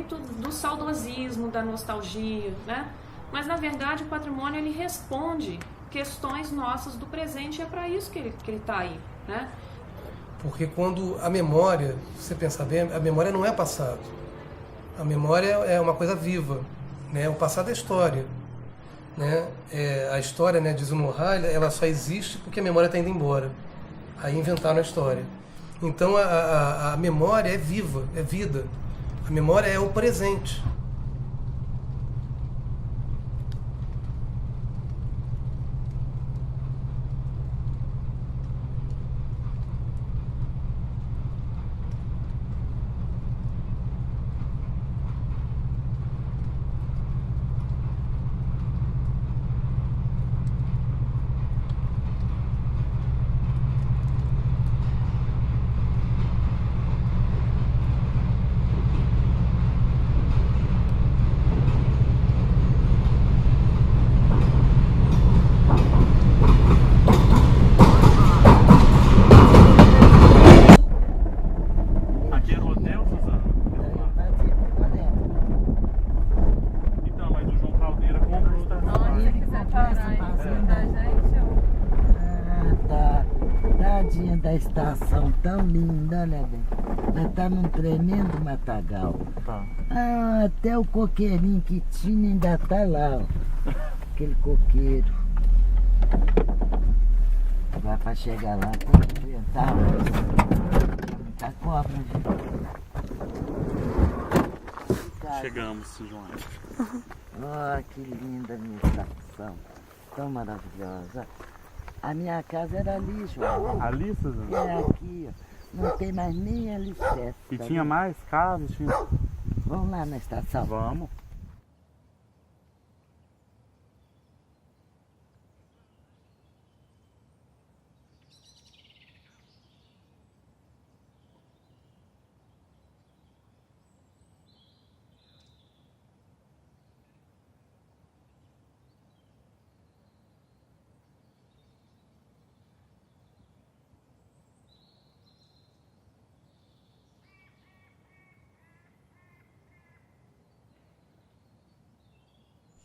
muito do saudosismo, da nostalgia, né? Mas, na verdade, o patrimônio, ele responde questões nossas do presente, e é para isso que ele está aí, né? Porque quando a memória, se você pensar bem, a memória não é passado. A memória é uma coisa viva, né? O passado é história, né? A história, né, diz o Murray, ela só existe porque a memória está indo embora. Aí inventaram a história. Então a memória é viva, é vida. A memória é o presente. Da estação tão linda, olha bem. Nós tá num tremendo matagal. Tá. Ah, até o coqueirinho que tinha ainda tá lá, ó. Aquele coqueiro. Vai pra chegar lá pra enfrentar. Muita cobra, gente. Chegamos, João. Ó, que linda a minha estação. Tão maravilhosa. A minha casa era ali, João. Ali, Suzana? É aqui, ó. Não tem mais nem alicerce. E tinha mais casas? Tinha... Vamos lá na estação. Vamos.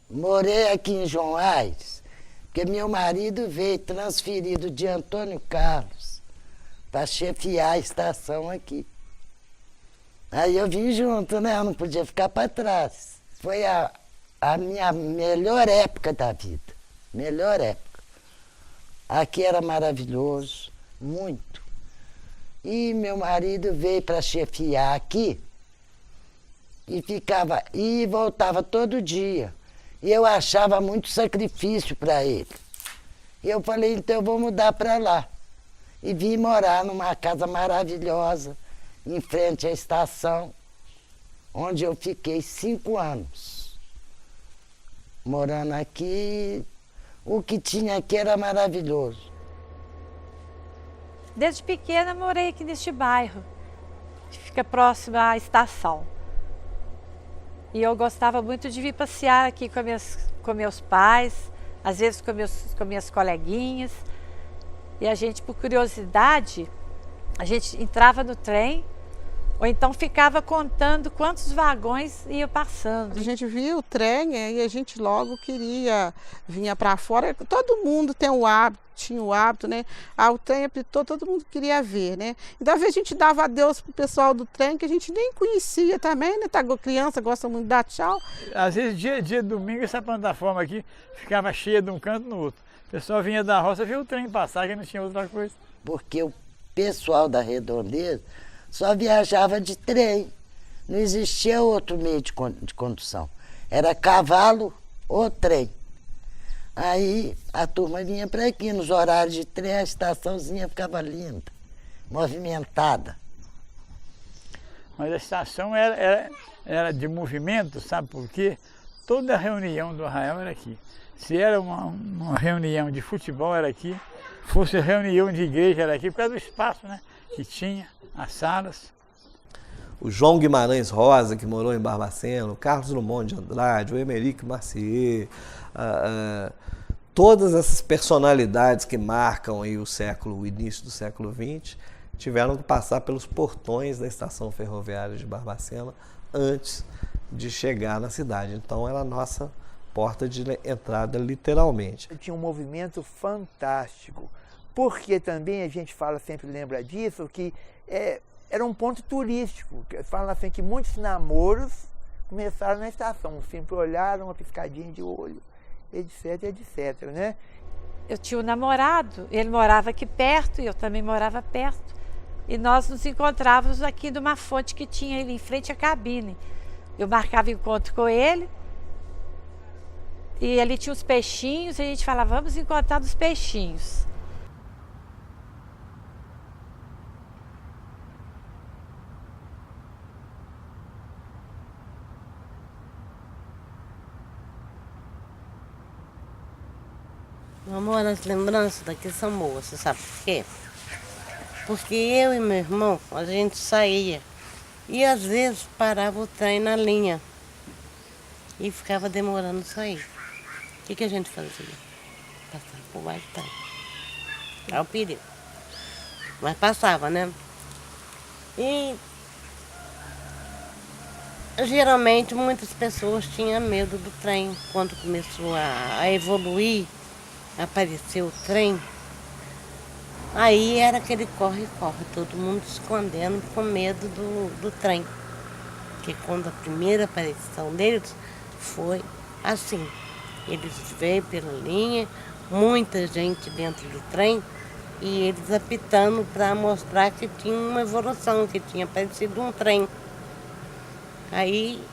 Morei aqui em João Aires, porque meu marido veio transferido de Antônio Carlos para chefiar a estação aqui. Aí eu vim junto, né? Eu não podia ficar para trás. Foi a minha melhor época da vida. Melhor época. Aqui era maravilhoso, muito. E meu marido veio para chefiar aqui e ficava, e voltava todo dia. E eu achava muito sacrifício para ele. E eu falei, então eu vou mudar para lá. E vim morar numa casa maravilhosa, em frente à estação, onde eu fiquei 5 anos. Morando aqui, o que tinha aqui era maravilhoso. Desde pequena morei aqui neste bairro, que fica próximo à estação. E eu gostava muito de vir passear aqui com meus pais, às vezes com minhas coleguinhas. E a gente, por curiosidade, a gente entrava no trem, ou então ficava contando quantos vagões ia passando. A gente via o trem e a gente logo queria, vinha para fora. Todo mundo tem o hábito, tinha o hábito, né? O trem apitou, todo mundo queria ver, né? Então, às vezes a gente dava adeus pro pessoal do trem, que a gente nem conhecia também, né? Tá, criança gosta muito de dar tchau. Às vezes, dia de domingo, essa plataforma aqui ficava cheia de um canto no outro. O pessoal vinha da roça, via o trem passar, que não tinha outra coisa. Porque o pessoal da redondeza só viajava de trem. Não existia outro meio de condução. Era cavalo ou trem. Aí a turma vinha para aqui, nos horários de trem, a estaçãozinha ficava linda, movimentada. Mas a estação era de movimento, sabe por quê? Toda a reunião do Arraial era aqui. Se era uma reunião de futebol, era aqui. Fosse reunião de igreja, era aqui, por causa do espaço, né, que tinha, as salas. O João Guimarães Rosa, que morou em Barbacena, o Carlos Drummond de Andrade, o Emeric Marcier, todas essas personalidades que marcam aí o início do século XX, tiveram que passar pelos portões da estação ferroviária de Barbacena antes de chegar na cidade. Então era a nossa porta de entrada, literalmente. Tinha um movimento fantástico, porque também a gente fala, sempre lembra disso, que era um ponto turístico. Fala assim que muitos namoros começaram na estação, sempre olharam, uma piscadinha de olho, etc, etc, né? Eu tinha um namorado, ele morava aqui perto e eu também morava perto. E nós nos encontrávamos aqui numa fonte que tinha ali em frente à cabine. Eu marcava encontro com ele e ali tinha os peixinhos e a gente falava, vamos encontrar nos peixinhos. Amor, as lembranças daqui são boas, você sabe por quê? Porque eu e meu irmão, a gente saía e às vezes parava o trem na linha e ficava demorando sair. O que a gente fazia? Passava por baixo do trem. É o perigo. Mas passava, né? E geralmente muitas pessoas tinham medo do trem. Quando começou a evoluir, apareceu o trem, aí era aquele corre-corre, todo mundo escondendo com medo do trem. Porque quando a primeira aparição deles foi assim, eles veio pela linha, muita gente dentro do trem e eles apitando para mostrar que tinha uma evolução, que tinha aparecido um trem. Aí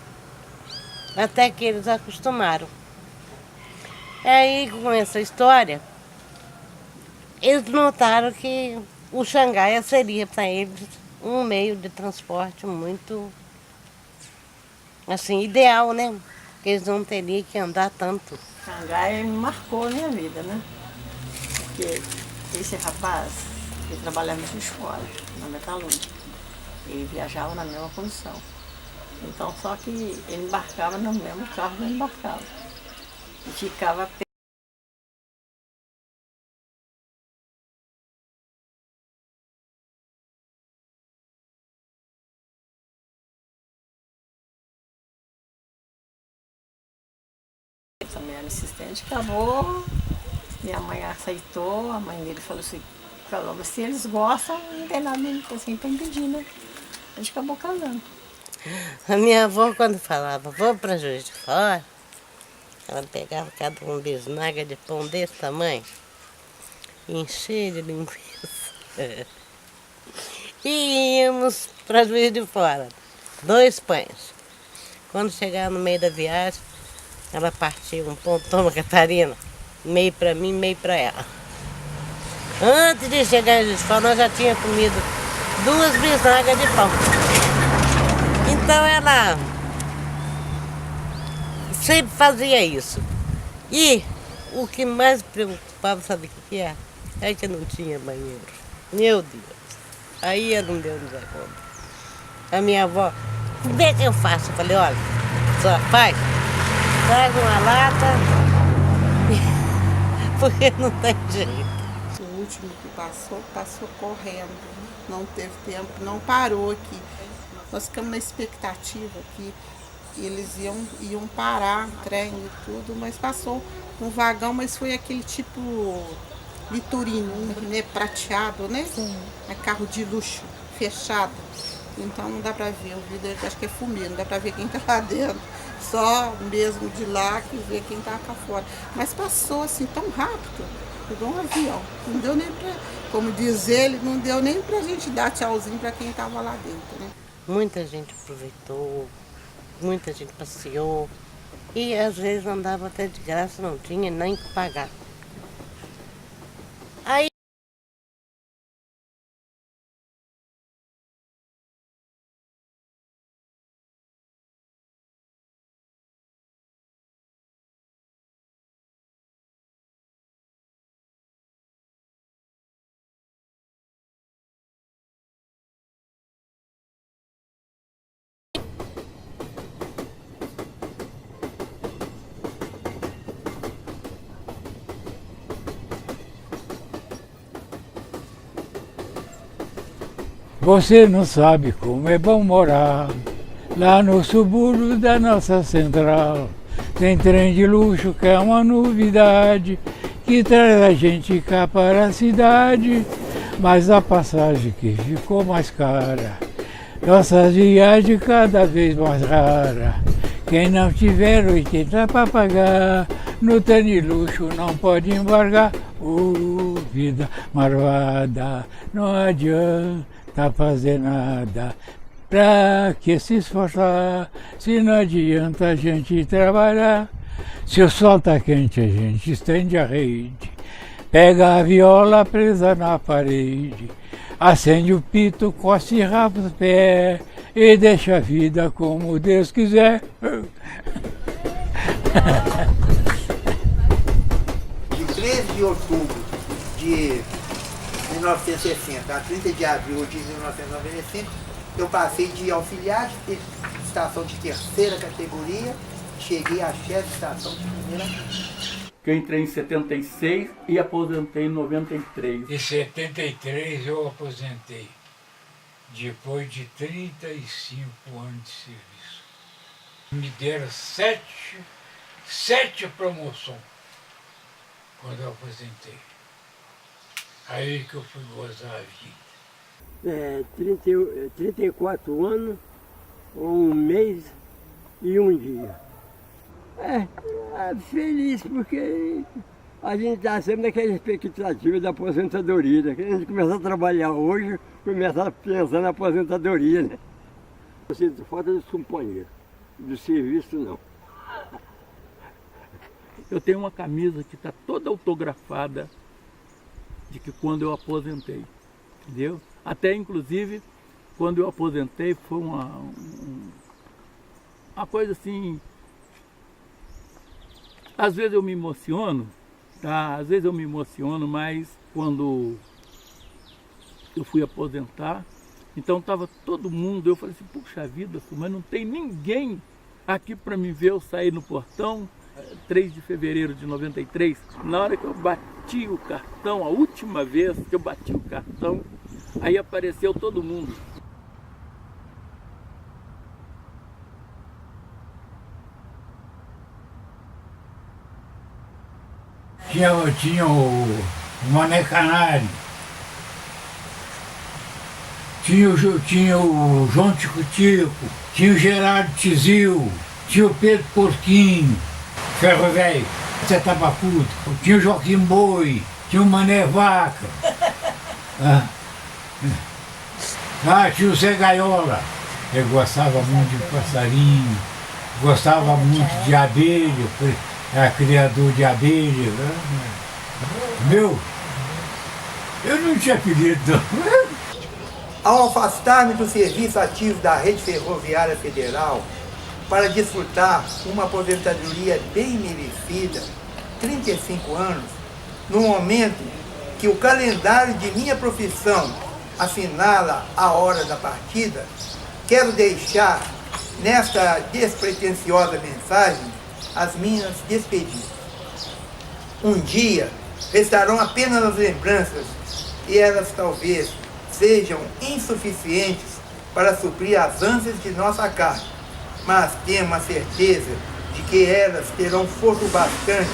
até que eles acostumaram. Aí, com essa história, eles notaram que o Xangai seria para eles um meio de transporte muito, assim, ideal, né? Porque eles não teriam que andar tanto. Xangai marcou a minha vida, né? Porque esse rapaz, ele trabalhava na escola, na metalúrgica. Ele viajava na mesma condição. Então, só que ele embarcava no mesmo carro que eu embarcava. E ficava também era insistente, acabou, minha mãe aceitou, a mãe dele falou assim, mas se eles gostam, não tem nada assim para impedir, né? A gente acabou casando. A minha avó, quando falava, vou para Juiz de Fora, ela pegava cada um bisnaga de pão desse tamanho, enchia de linguiça. E íamos para Juiz de Fora, 2 pães. Quando chegava no meio da viagem, ela partia um pão, toma, Catarina, meio para mim, meio para ela. Antes de chegar em Juiz de Fora, nós já tínhamos comido 2 bisnagas de pão. Então ela sempre fazia isso. E o que mais preocupava, sabe o que é? É que não tinha banheiro. Meu Deus. Aí eu não deu conta. A minha avó, o que é que eu faço? Eu falei, olha, só faz, traz uma lata, porque não tem jeito. O último que passou correndo. Não teve tempo, não parou aqui. Nós ficamos na expectativa que eles iam parar o trem e tudo, mas passou um vagão, mas foi aquele tipo Vitorino, né, prateado, né? Sim. É carro de luxo, fechado. Então não dá pra ver, o vidro acho que é fumê, não dá pra ver quem tá lá dentro. Só mesmo de lá que vê quem tá cá fora. Mas passou assim tão rápido, igual um avião. Não deu nem pra, como diz ele, não deu nem pra gente dar tchauzinho pra quem tava lá dentro, né? Muita gente aproveitou, muita gente passeou e às vezes andava até de graça, não tinha nem que pagar. Aí Você não sabe como é bom morar Lá no subúrbio da nossa central, tem trem de luxo que é uma novidade, que traz a gente cá para a cidade, mas a passagem que ficou mais cara, nossas viagens cada vez mais raras. Quem não tiver 80 para pagar, no trem de luxo não pode embargar. Vida marvada, não adianta fazer nada. Pra que se esforçar, se não adianta a gente trabalhar? Se o sol tá quente, a gente estende a rede, pega a viola presa na parede, acende o pito, coça e rapa os pés, e deixa a vida como Deus quiser. De 13 de outubro de 1960 a 30 de abril de 1995, eu passei de auxiliar de estação de terceira categoria, cheguei a chefe de estação de primeira. Que eu entrei em 76 e aposentei em 93. Em 73 eu aposentei, depois de 35 anos de serviço. Me deram sete promoções quando eu aposentei. Aí que eu fui gozar a vida. 34 anos, 1 mês e 1 dia. Feliz porque a gente está sempre naquela expectativa da aposentadoria, né? Que a gente começar a trabalhar hoje, começar a pensar na aposentadoria, né? Eu sinto falta dos companheiros, do serviço não. Eu tenho uma camisa que está toda autografada de que quando eu aposentei, entendeu? Até inclusive, quando eu aposentei, foi uma coisa assim. Às vezes eu me emociono, tá? Às vezes eu me emociono, mas quando eu fui aposentar, então estava todo mundo, eu falei assim, puxa vida, mas não tem ninguém aqui para me ver eu sair no portão. 3 de fevereiro de 93, na hora que eu bati o cartão, a última vez que eu bati o cartão, aí apareceu todo mundo. Tinha o Mané Canário, tinha o João Tico-Tico, tinha o Gerardo Tizil, tinha o Pedro Porquinho, Ferro Velho, você tava puto, tinha o Joaquim Boi, tinha o Mané Vaca, tinha o Zé Gaiola. Eu gostava muito de passarinho, gostava muito de abelha, era criador de abelha. Meu, eu não tinha apelido. Ao afastar-me do serviço ativo da Rede Ferroviária Federal, para desfrutar uma aposentadoria bem merecida, 35 anos, no momento que o calendário de minha profissão assinala a hora da partida, quero deixar nesta despretensiosa mensagem as minhas despedidas. Um dia restarão apenas as lembranças e elas talvez sejam insuficientes para suprir as ânsias de nossa carne, mas temos a certeza de que elas terão força bastante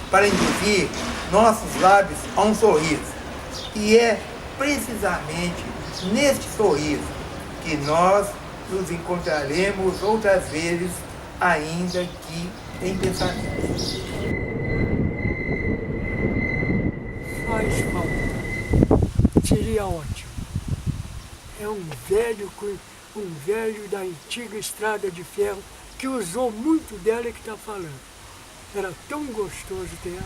para induzir nossos lábios a um sorriso. E é precisamente neste sorriso que nós nos encontraremos outras vezes, ainda que em pensamento. Mas, Paulo, seria ótimo. É um velho da antiga estrada de ferro que usou muito dela que está falando. Era tão gostoso ter ela.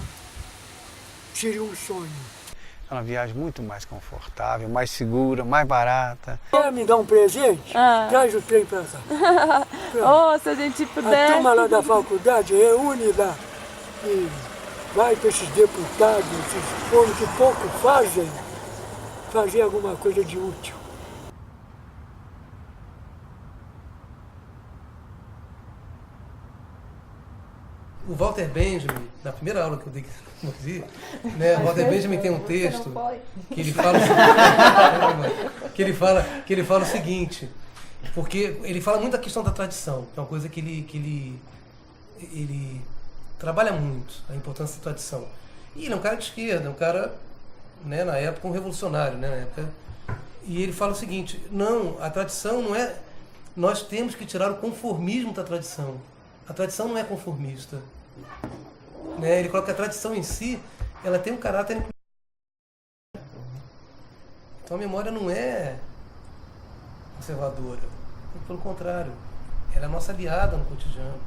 Seria um sonho. É uma viagem muito mais confortável, mais segura, mais barata. Quer me dar um presente? Traz o trem para cá. Se a gente puder. A turma lá da faculdade reúne lá e vai para esses deputados, esses povos que pouco fazem, fazer alguma coisa de útil. O Walter Benjamin, na primeira aula que eu dei aqui, né, o Walter Benjamin tem um texto que ele fala o seguinte, Porque ele fala muito da questão da tradição, que é uma coisa que ele trabalha muito, a importância da tradição. E ele é um cara de esquerda, é um cara, né, na época, um revolucionário, né, na época. E ele fala o seguinte: não, a tradição não é... Nós temos que tirar o conformismo da tradição. A tradição não é conformista. Né? Ele coloca que a tradição em si, ela tem um caráter... Então a memória não é conservadora. Pelo contrário, ela é a nossa aliada no cotidiano.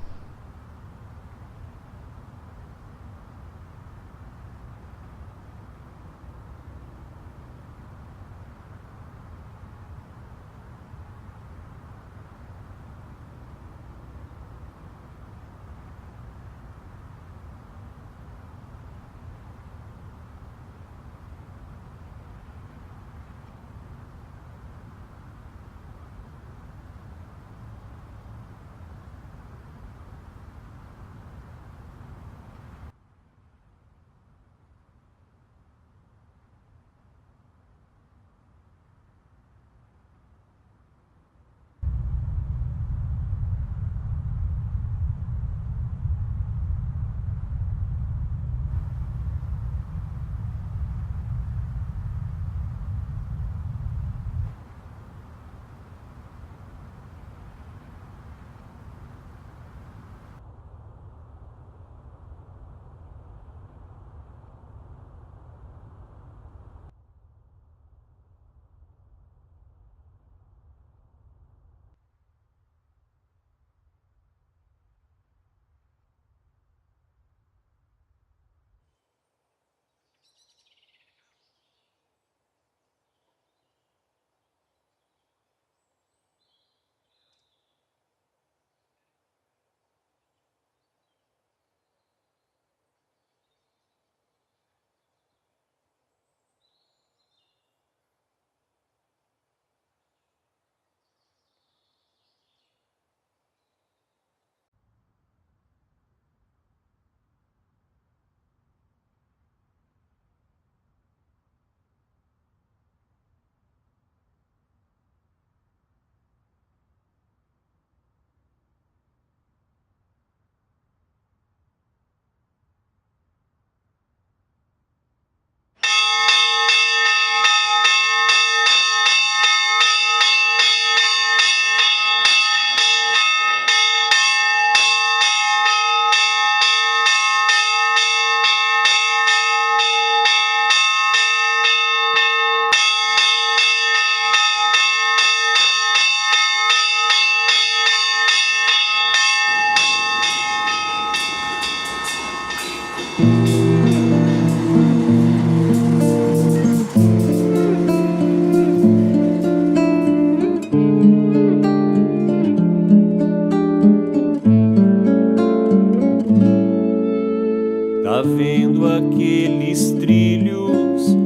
Tá vendo aqueles trilhos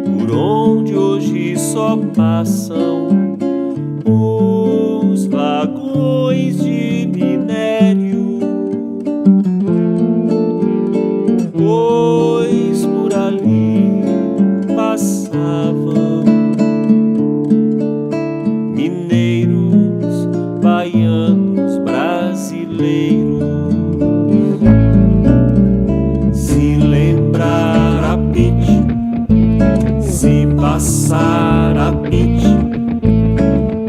por onde hoje só passam os vagões de minério? Pois por ali passavam mineiros, baianos, brasileiros. Se lembrar a pitch, se passar a pitch,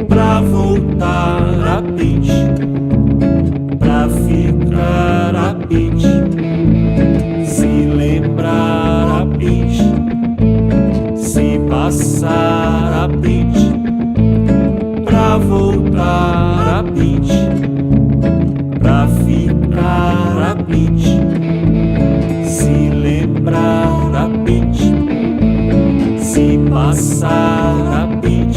pra voltar a pitch, pra ficar a pitch. Se lembrar a pitch, se passar a pitch, pra voltar a pitch, pra ficar a pitch. Se lembrar a pitch, se passar a pitch,